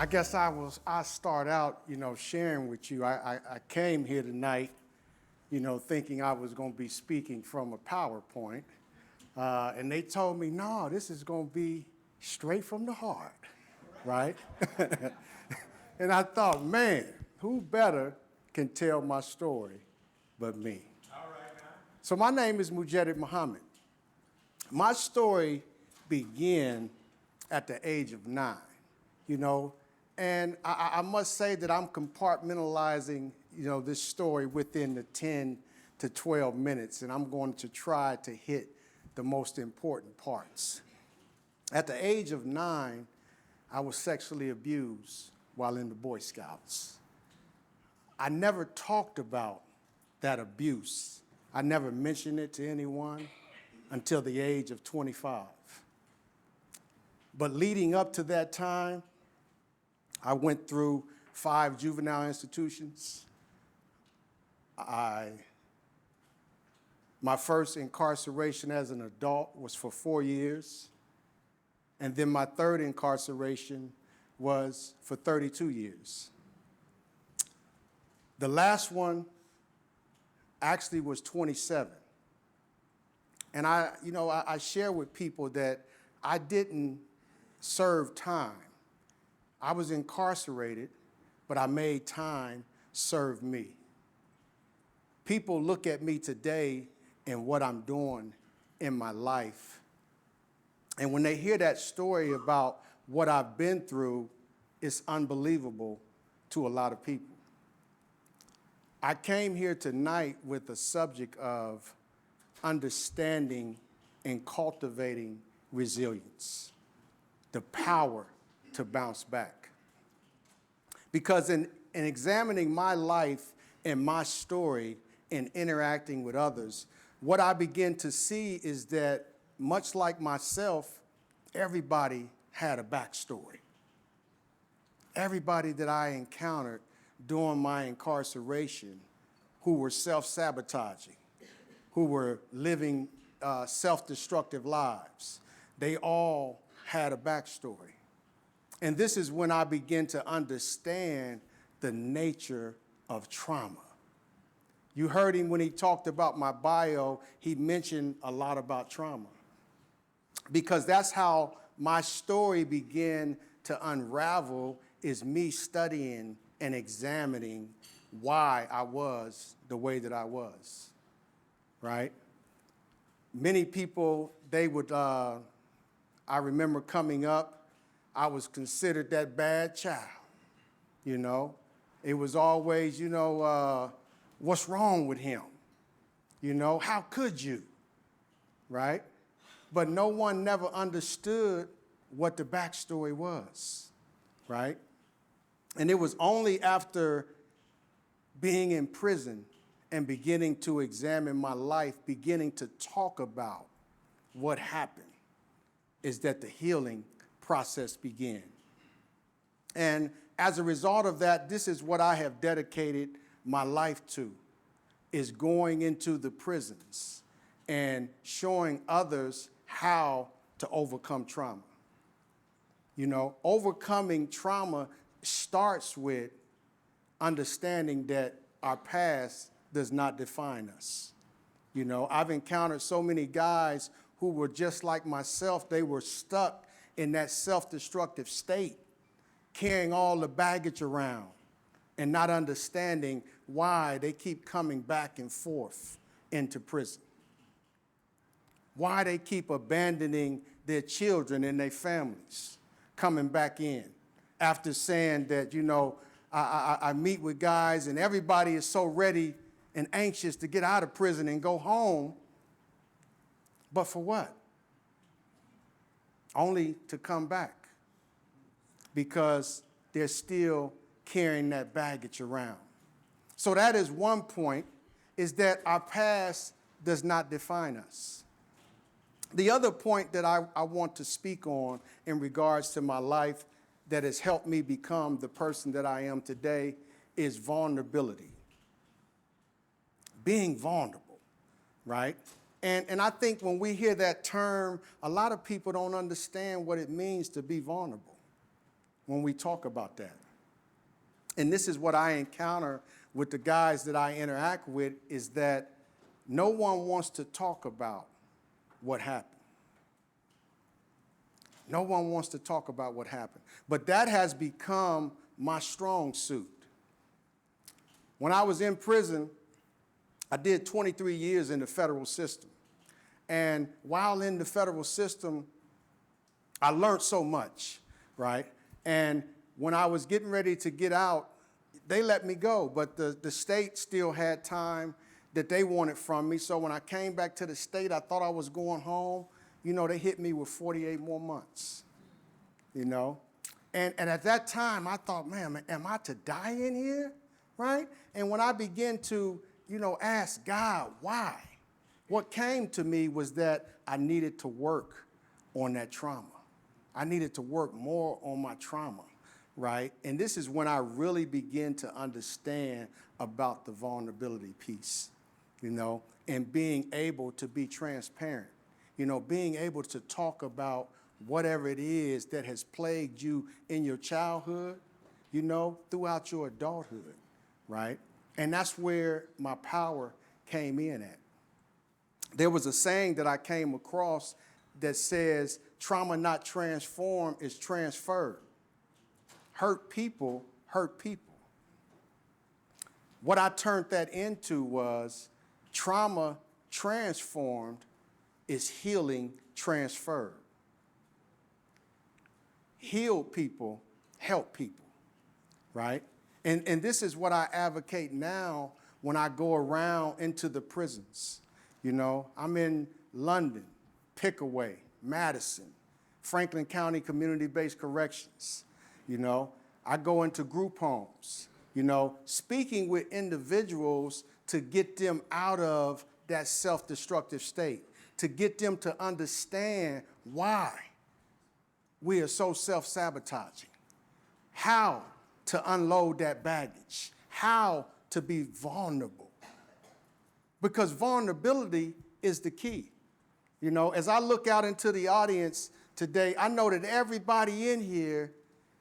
guess I start out, sharing with you. I came here tonight, thinking I was going to be speaking from a PowerPoint. And they told me, no, this is going to be straight from the heart, right? And I thought, man, who better can tell my story but me? All right, now. So my name is Mujaddid Muhammad. My story began at the age of 9, and I must say that I'm compartmentalizing, this story within the 10 to 12 minutes, and I'm going to try to hit the most important parts. At the age of 9, I was sexually abused while in the Boy Scouts. I never talked about that abuse. I never mentioned it to anyone until the age of 25. But leading up to that time, I went through 5 juvenile institutions. My first incarceration as an adult was for 4 years. And then my third incarceration was for 32 years. The last one actually was 27. And I share with people that I didn't serve time. I was incarcerated, but I made time serve me. People look at me today and what I'm doing in my life. And when they hear that story about what I've been through, it's unbelievable to a lot of people. I came here tonight with the subject of understanding and cultivating resilience, the power to bounce back. Because in examining my life and my story and interacting with others, what I begin to see is that much like myself, everybody had a backstory. Everybody that I encountered during my incarceration who were self-sabotaging, who were living self-destructive lives, they all had a backstory. And this is when I began to understand the nature of trauma. You heard him when he talked about my bio, he mentioned a lot about trauma. Because that's how my story began to unravel, is me studying and examining why I was the way that I was, right? Many people, they would, I remember coming up, I was considered that bad child, It was always, what's wrong with him? How could you, right? But no one never understood what the backstory was, right? And it was only after being in prison and beginning to examine my life, beginning to talk about what happened, is that the healing process began. And as a result of that, this is what I have dedicated my life to, is going into the prisons and showing others how to overcome trauma. Overcoming trauma starts with understanding that our past does not define us. I've encountered so many guys who were just like myself. They were stuck in that self-destructive state, carrying all the baggage around and not understanding why they keep coming back and forth into prison. Why they keep abandoning their children and their families, coming back in after saying that, I meet with guys and everybody is so ready and anxious to get out of prison and go home. But for what? Only to come back because they're still carrying that baggage around. So that is one point, is that our past does not define us. The other point that I want to speak on in regards to my life that has helped me become the person that I am today is vulnerability. Being vulnerable, right? And I think when we hear that term, a lot of people don't understand what it means to be vulnerable. when we talk about that. And this is what I encounter with the guys that I interact with, is that no one wants to talk about what happened. No one wants to talk about what happened. But that has become my strong suit. When I was in prison, I did 23 years in the federal system. And while in the federal system, I learned so much, right? And when I was getting ready to get out, they let me go, but the state still had time that they wanted from me. So when I came back to the state, I thought I was going home. You know, they hit me with 48 more months, you know? And at that time, I thought, man, am I to die in here, right? And when I began to, ask God why, what came to me was that I needed to work on that trauma. I needed to work more on my trauma, right? And this is when I really began to understand about the vulnerability piece, and being able to be transparent, being able to talk about whatever it is that has plagued you in your childhood, throughout your adulthood, right? And that's where my power came in at. There was a saying that I came across that says, trauma not transformed is transferred. Hurt people hurt people. What I turned that into was trauma transformed is healing transferred. Healed people help people, right? And this is what I advocate now when I go around into the prisons. I'm in London, Pickaway, Madison, Franklin County Community-Based Corrections. I go into group homes, speaking with individuals to get them out of that self-destructive state, to get them to understand why we are so self-sabotaging, how to unload that baggage, how to be vulnerable. Because vulnerability is the key. As I look out into the audience today, I know that everybody in here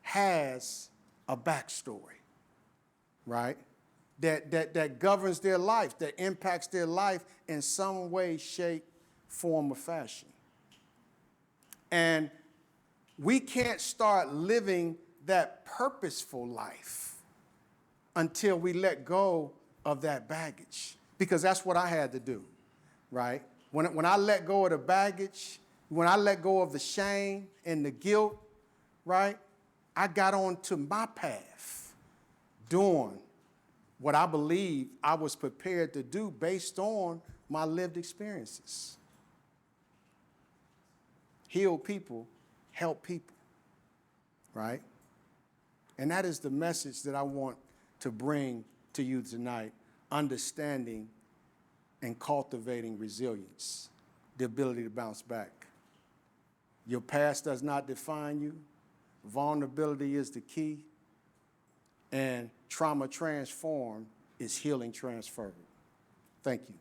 has a backstory, right? That governs their life, that impacts their life in some way, shape, form, or fashion. And we can't start living that purposeful life until we let go of that baggage, because that's what I had to do, right? When I let go of the baggage, when I let go of the shame and the guilt, right, I got on to my path, doing what I believe I was prepared to do based on my lived experiences. Heal people, help people, right? And that is the message that I want to bring to you tonight, understanding and cultivating resilience, the ability to bounce back. Your past does not define you. Vulnerability is the key. And trauma transformed is healing transferred. Thank you.